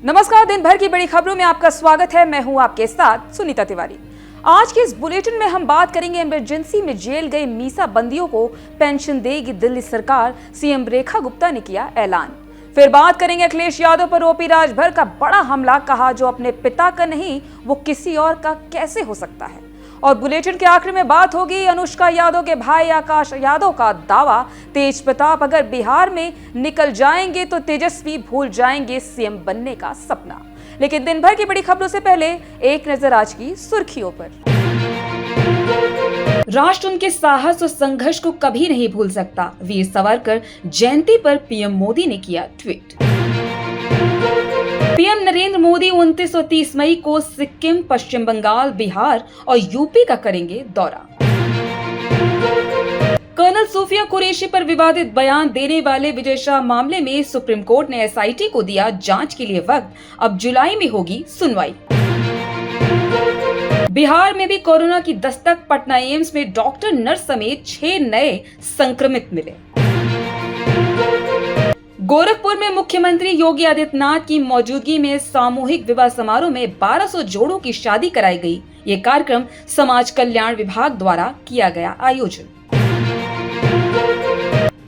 नमस्कार, दिन भर की बड़ी खबरों में आपका स्वागत है। मैं हूं आपके साथ सुनीता तिवारी। आज के इस बुलेटिन में हम बात करेंगे इमरजेंसी में जेल गए मीसा बंदियों को पेंशन देगी दिल्ली सरकार। सीएम रेखा गुप्ता ने किया ऐलान। फिर बात करेंगे अखिलेश यादव पर ओपी राजभर का बड़ा हमला, कहा जो अपने पिता का नहीं वो किसी और का कैसे हो सकता है। और बुलेटिन के आखिर में बात होगी अनुष्का यादव के भाई आकाश यादव का दावा, तेज प्रताप अगर बिहार में निकल जाएंगे तो तेजस्वी भूल जाएंगे सीएम बनने का सपना। लेकिन दिन भर की बड़ी खबरों से पहले एक नजर आज की सुर्खियों पर। राष्ट्र उनके साहस और संघर्ष को कभी नहीं भूल सकता, वीर सावरकर जयंती पर पीएम मोदी ने किया ट्वीट। पीएम नरेंद्र मोदी 29 और 30 मई को सिक्किम, पश्चिम बंगाल, बिहार और यूपी का करेंगे दौरा। कर्नल सूफिया कुरैशी पर विवादित बयान देने वाले विजय शाह मामले में सुप्रीम कोर्ट ने एसआईटी को दिया जांच के लिए वक्त, अब जुलाई में होगी सुनवाई। बिहार में भी कोरोना की दस्तक, पटना एम्स में डॉक्टर नर्स समेत 6 नए संक्रमित मिले। गोरखपुर में मुख्यमंत्री योगी आदित्यनाथ की मौजूदगी में सामूहिक विवाह समारोह में 1200 जोड़ों की शादी कराई गई। ये कार्यक्रम समाज कल्याण विभाग द्वारा किया गया आयोजन।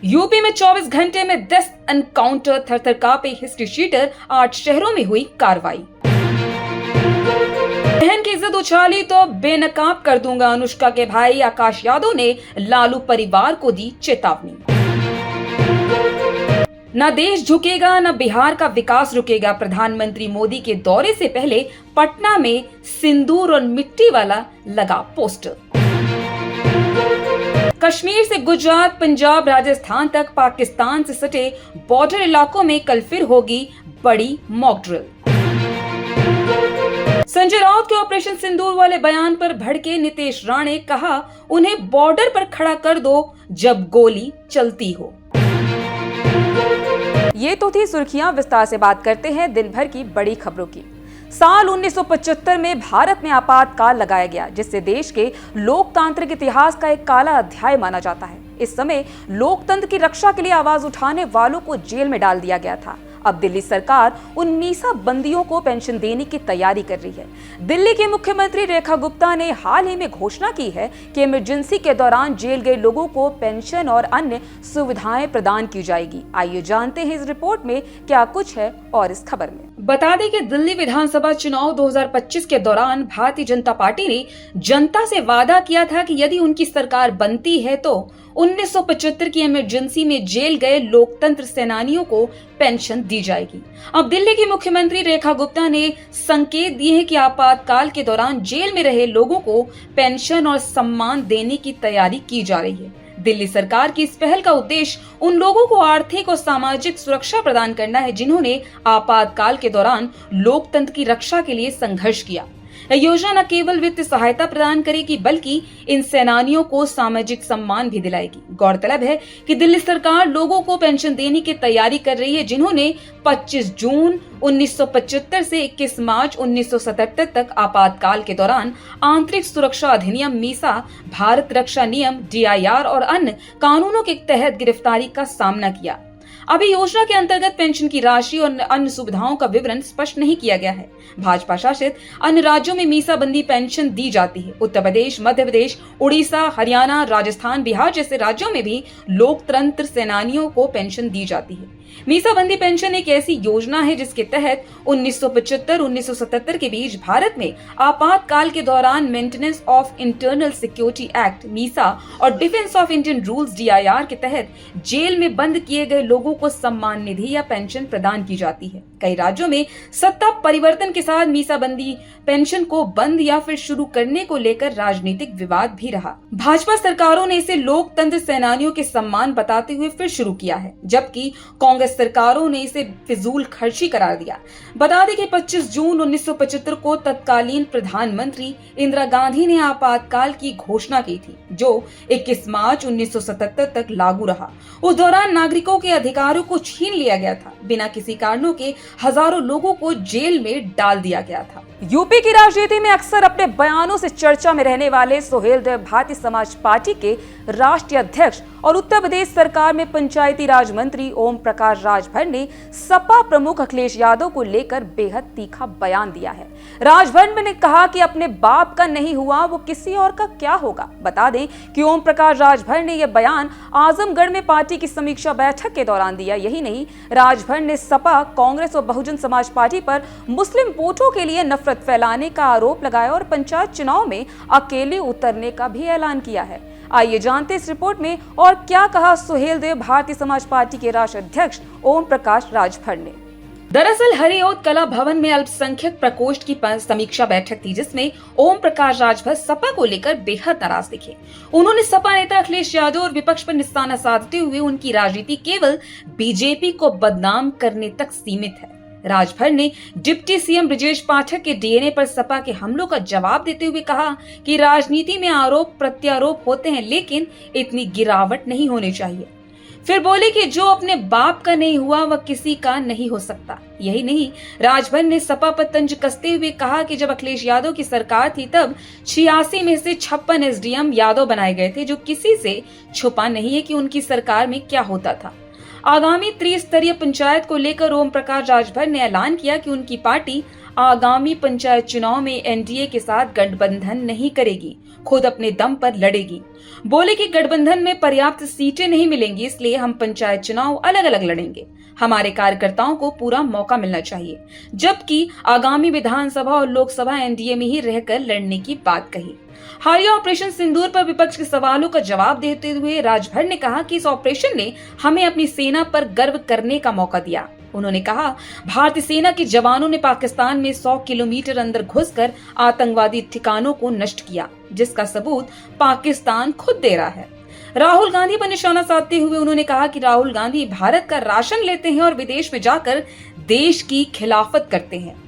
यूपी में 24 घंटे में 10 एनकाउंटर, थर-थर कांपे हिस्ट्री शीटर, 8 शहरों में हुई कार्रवाई। बहन की इज्जत उछाली तो बेनकाब कर दूंगा, अनुष्का के भाई आकाश यादव ने लालू परिवार को दी चेतावनी। न देश झुकेगा न बिहार का विकास रुकेगा, प्रधानमंत्री मोदी के दौरे से पहले पटना में सिंदूर और मिट्टी वाला लगा पोस्टर। कश्मीर से गुजरात, पंजाब, राजस्थान तक पाकिस्तान से सटे बॉर्डर इलाकों में कल फिर होगी बड़ी मॉक ड्रिल। संजय राउत के ऑपरेशन सिंदूर वाले बयान पर भड़के नीतीश राणे, कहा उन्हें बॉर्डर पर खड़ा कर दो जब गोली चलती हो। ये तो थी सुर्खियां, विस्तार से बात करते हैं दिन भर की बड़ी खबरों की। साल 1975 में भारत में आपातकाल लगाया गया, जिससे देश के लोकतांत्रिक इतिहास का एक काला अध्याय माना जाता है। इस समय लोकतंत्र की रक्षा के लिए आवाज उठाने वालों को जेल में डाल दिया गया था। अब दिल्ली सरकार उन मीसा बंदियों को पेंशन देने की तैयारी कर रही है। दिल्ली की मुख्यमंत्री रेखा गुप्ता ने हाल ही में घोषणा की है कि इमरजेंसी के दौरान जेल गए लोगों को पेंशन और अन्य सुविधाएं प्रदान की जाएगी। आइए जानते हैं इस रिपोर्ट में क्या कुछ है और इस खबर में। बता दें कि दिल्ली विधानसभा चुनाव 2025 के दौरान भारतीय जनता पार्टी ने जनता से वादा किया था कि यदि उनकी सरकार बनती है तो 1975 की इमरजेंसी में जेल गए लोकतंत्र सेनानियों को पेंशन दी जाएगी। अब दिल्ली की मुख्यमंत्री रेखा गुप्ता ने संकेत दिए हैं कि आपातकाल के दौरान जेल में रहे लोगों को पेंशन और सम्मान देने की तैयारी की जा रही है। दिल्ली सरकार की इस पहल का उद्देश्य उन लोगों को आर्थिक और सामाजिक सुरक्षा प्रदान करना है जिन्होंने आपातकाल के दौरान लोकतंत्र की रक्षा के लिए संघर्ष किया। यह योजना न केवल वित्तीय सहायता प्रदान करेगी बल्कि इन सेनानियों को सामाजिक सम्मान भी दिलाएगी। गौरतलब है कि दिल्ली सरकार लोगों को पेंशन देने की तैयारी कर रही है जिन्होंने 25 जून 1975 से 21 मार्च 1977 तक आपातकाल के दौरान आंतरिक सुरक्षा अधिनियम मीसा, भारत रक्षा नियम DIR और अन्य कानूनों के तहत गिरफ्तारी का सामना किया। अभी योजना के अंतर्गत पेंशन की राशि और अन्य सुविधाओं का विवरण स्पष्ट नहीं किया गया है। भाजपा शासित अन्य राज्यों में मीसा बंदी पेंशन दी जाती है। उत्तर प्रदेश, मध्य प्रदेश, उड़ीसा, हरियाणा, राजस्थान, बिहार जैसे राज्यों में भी लोकतंत्र सेनानियों को पेंशन दी जाती है। मीसा बंदी पेंशन एक ऐसी योजना है जिसके तहत 1975-1977 के बीच भारत में आपातकाल के दौरान maintenance of internal security act MISA और defence of Indian rules DIR के तहत जेल में बंद किए गए लोगों को सम्मान निधि या पेंशन प्रदान की जाती है। कई राज्यों में सत्ता परिवर्तन के साथ मीसा बंदी पेंशन को बंद या फिर शुरू करने को लेकर राजनीतिक विवाद भी रहा। भाजपा सरकारों ने इसे लोकतंत्र सेनानियों के सम्मान बताते हुए फिर शुरू किया है, जबकि कांग्रेस सरकारों ने इसे फिजूल खर्ची करार दिया। बता दें कि 25 जून 1975 को तत्कालीन प्रधानमंत्री इंदिरा गांधी ने आपातकाल की घोषणा की थी, जो 21 मार्च 1977 तक लागू रहा। उस दौरान नागरिकों के अधिकारों को छीन लिया गया था। बिना किसी कारणों के हजारों लोगों को जेल में डाल दिया गया था। यूपी की राजनीति में अक्सर अपने बयानों से चर्चा में रहने वाले सुहेलदेव भारतीय समाज पार्टी के राष्ट्रीय अध्यक्ष और उत्तर प्रदेश सरकार में पंचायती राज मंत्री ओम प्रकाश राजभर ने सपा प्रमुख अखिलेश यादव को लेकर बेहद तीखा बयान दिया है। राजभर ने कहा कि अपने बाप का नहीं हुआ वो किसी और का क्या होगा। बता दें कि ओम प्रकाश राजभर ने यह बयान आजमगढ़ में पार्टी की समीक्षा बैठक के दौरान दिया। यही नहीं, राजभर ने सपा, कांग्रेस और बहुजन समाज पार्टी पर मुस्लिम वोटों के लिए नफरत फैलाने का आरोप लगाया और पंचायत चुनाव में अकेले उतरने का भी ऐलान किया है। आइए जानते इस रिपोर्ट में और क्या कहा सुहेलदेव भारतीय समाज पार्टी के राष्ट्रीय अध्यक्ष ओम प्रकाश राजभर ने। दरअसल हरिओद कला भवन में अल्पसंख्यक प्रकोष्ठ की समीक्षा बैठक थी, जिसमें ओम प्रकाश राजभर सपा को लेकर बेहद नाराज दिखे। उन्होंने सपा नेता अखिलेश यादव और विपक्ष पर निशाना साधते हुए उनकी राजनीति केवल बीजेपी को बदनाम करने तक सीमित है। राजभर ने डिप्टी सीएम ब्रजेश पाठक के डीएनए पर सपा के हमलों का जवाब देते हुए कहा कि राजनीति में आरोप प्रत्यारोप होते हैं, लेकिन इतनी गिरावट नहीं होनी चाहिए। फिर बोले कि जो अपने बाप का नहीं हुआ वह किसी का नहीं हो सकता। यही नहीं, राजभर ने सपा पर तंज कसते हुए कहा कि जब अखिलेश यादव की सरकार थी तब 86 में से 56 एसडीएम यादव बनाए गए थे, जो किसी से छुपा नहीं है कि उनकी सरकार में क्या होता था। आगामी त्रिस्तरीय पंचायत को लेकर ओम प्रकाश राजभर ने ऐलान किया कि उनकी पार्टी आगामी पंचायत चुनाव में एनडीए के साथ गठबंधन नहीं करेगी, खुद अपने दम पर लड़ेगी। बोले कि गठबंधन में पर्याप्त सीटें नहीं मिलेंगी, इसलिए हम पंचायत चुनाव अलग अलग लड़ेंगे। हमारे कार्यकर्ताओं को पूरा मौका मिलना चाहिए, जबकि आगामी विधानसभा और लोकसभा एनडीए में ही रहकर लड़ने की बात कही। हालिया ऑपरेशन सिंदूर पर विपक्ष के सवालों का जवाब देते हुए राजभर ने कहा कि इस ऑपरेशन ने हमें अपनी सेना पर गर्व करने का मौका दिया। उन्होंने कहा, भारतीय सेना के जवानों ने पाकिस्तान में 100 किलोमीटर अंदर घुसकर आतंकवादी ठिकानों को नष्ट किया, जिसका सबूत पाकिस्तान खुद दे रहा है। राहुल गांधी पर निशाना साधते हुए उन्होंने कहा कि राहुल गांधी भारत का राशन लेते हैं और विदेश में जाकर देश की खिलाफत करते हैं।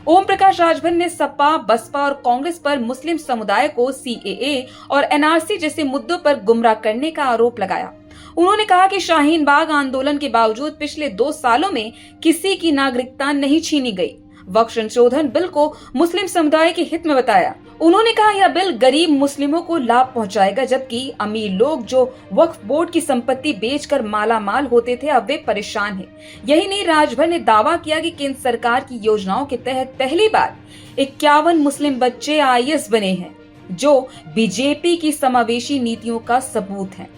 ओम प्रकाश राजभर ने सपा, बसपा और कांग्रेस पर मुस्लिम समुदाय को सीएए और एनआरसी जैसे मुद्दों पर गुमराह करने का आरोप लगाया। उन्होंने कहा कि शाहीन बाग आंदोलन के बावजूद पिछले 2 सालों में किसी की नागरिकता नहीं छीनी गई। वक्फ संशोधन बिल को मुस्लिम समुदाय के हित में बताया। उन्होंने कहा यह बिल गरीब मुस्लिमों को लाभ पहुंचाएगा, जबकि अमीर लोग जो वक्फ बोर्ड की संपत्ति बेचकर माला माल होते थे अब वे परेशान हैं। यही नहीं, राजभर ने दावा किया कि केंद्र सरकार की योजनाओं के तहत पहली बार 51 मुस्लिम बच्चे आईएएस बने हैं, जो बीजेपी की समावेशी नीतियों का सबूत है।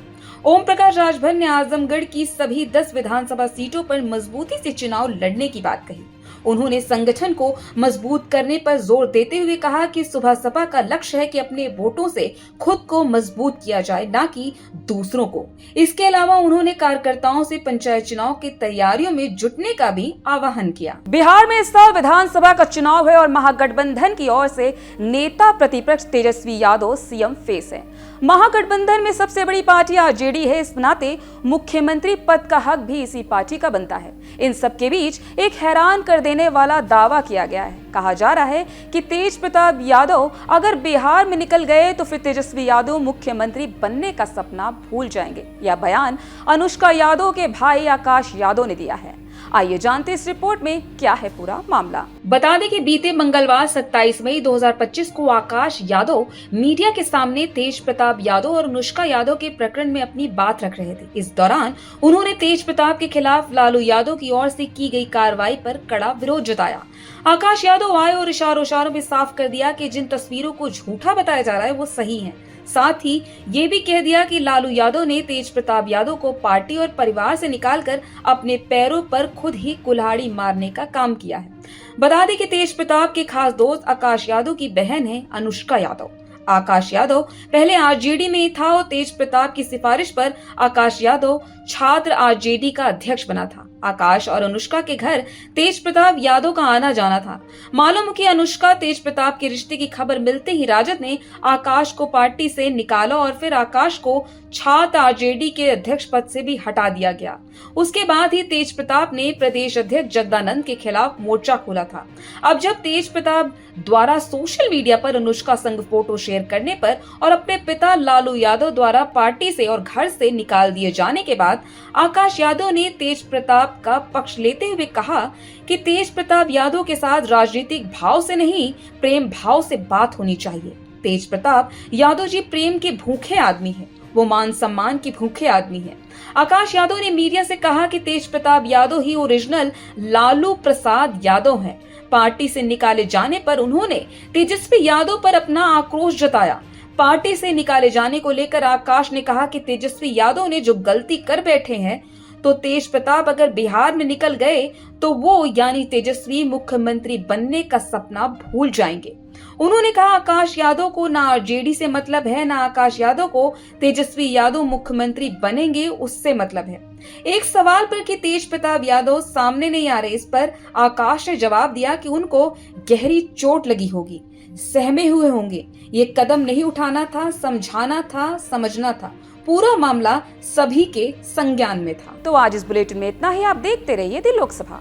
ओम प्रकाश राजभर ने आजमगढ़ की सभी 10 विधानसभा सीटों पर मजबूती से चुनाव लड़ने की बात कही। उन्होंने संगठन को मजबूत करने पर जोर देते हुए कहा कि सुबह सपा का लक्ष्य है कि अपने वोटों से खुद को मजबूत किया जाए, ना कि दूसरों को। इसके अलावा उन्होंने कार्यकर्ताओं से पंचायत चुनाव की तैयारियों में जुटने का भी आह्वान किया। बिहार में इस साल विधानसभा का चुनाव है और महागठबंधन की ओर से नेता प्रतिपक्ष तेजस्वी यादव सीएम फेस है। महागठबंधन में सबसे बड़ी पार्टी आरजेडी है, इस नाते मुख्यमंत्री पद का हक भी इसी पार्टी का बनता है। इन सब के बीच एक हैरान कर देने वाला दावा किया गया है। कहा जा रहा है कि तेज प्रताप यादव अगर बिहार में निकल गए तो फिर तेजस्वी यादव मुख्यमंत्री बनने का सपना भूल जाएंगे। यह बयान अनुष्का यादव के भाई आकाश यादव ने दिया है। आइए जानते इस रिपोर्ट में क्या है पूरा मामला। बता दें कि बीते मंगलवार 27 मई 2025 को आकाश यादव मीडिया के सामने तेज प्रताप यादव और अनुष्का यादव के प्रकरण में अपनी बात रख रहे थे। इस दौरान उन्होंने तेज प्रताप के खिलाफ लालू यादव की ओर से की गई कार्रवाई पर कड़ा विरोध जताया। आकाश यादव आए और इशारों में साफ कर दिया कि जिन तस्वीरों को झूठा बताया जा रहा है वो सही है। साथ ही ये भी कह दिया कि लालू यादव ने तेज प्रताप यादव को पार्टी और परिवार से निकालकर अपने पैरों पर खुद ही कुल्हाड़ी मारने का काम किया है। बता दें कि तेज प्रताप के खास दोस्त आकाश यादव की बहन है अनुष्का यादव। आकाश यादव पहले आरजेडी में ही था और तेज प्रताप की सिफारिश पर आकाश यादव छात्र आरजेडी का अध्यक्ष बना था। आकाश और अनुष्का के घर तेज प्रताप यादव का आना जाना था। मालूम कि अनुष्का तेज प्रताप के रिश्ते की खबर मिलते ही राजद ने आकाश को पार्टी से निकाला और फिर आकाश को छात्र आरजेडी के अध्यक्ष पद से भी हटा दिया गया। उसके बाद ही तेज प्रताप ने प्रदेश अध्यक्ष जगदानंद के खिलाफ मोर्चा खोला था। अब जब तेज प्रताप द्वारा सोशल मीडिया पर अनुष्का संग फोटो शेयर करने पर और अपने पिता लालू यादव द्वारा पार्टी से और घर से निकाल दिए जाने के बाद आकाश यादव ने तेज प्रताप प्रताप का पक्ष लेते हुए कहा कि तेज प्रताप यादव के साथ राजनीतिक भाव से नहीं, प्रेम भाव से बात होनी चाहिए। तेज प्रताप यादव जी प्रेम के भूखे आदमी हैं, वो मान सम्मान के भूखे आदमी हैं। आकाश यादव ने मीडिया से कहा कि तेज प्रताप यादव ही ओरिजिनल लालू प्रसाद यादव हैं। पार्टी से निकाले जाने पर उन्होंने तेजस्वी यादव पर अपना आक्रोश जताया। पार्टी से निकाले जाने को लेकर आकाश ने कहा कि तेजस्वी यादव ने जो गलती कर बैठे हैं, तो तेज प्रताप अगर बिहार में निकल गए तो वो यानी तेजस्वी मुख्यमंत्री बनने का सपना भूल जाएंगे। उन्होंने कहा आकाश यादव को ना आरजेडी से मतलब है, ना आकाश यादव को तेजस्वी यादव मुख्यमंत्री बनेंगे उससे मतलब है। एक सवाल पर कि तेज प्रताप यादव सामने नहीं आ रहे, इस पर आकाश ने जवाब दिया कि उनको गहरी चोट लगी होगी, सहमे हुए होंगे। ये कदम नहीं उठाना था, समझाना था, समझना था। पूरा मामला सभी के संज्ञान में था। तो आज इस बुलेटिन में इतना ही। आप देखते रहिए दिल लोकसभा।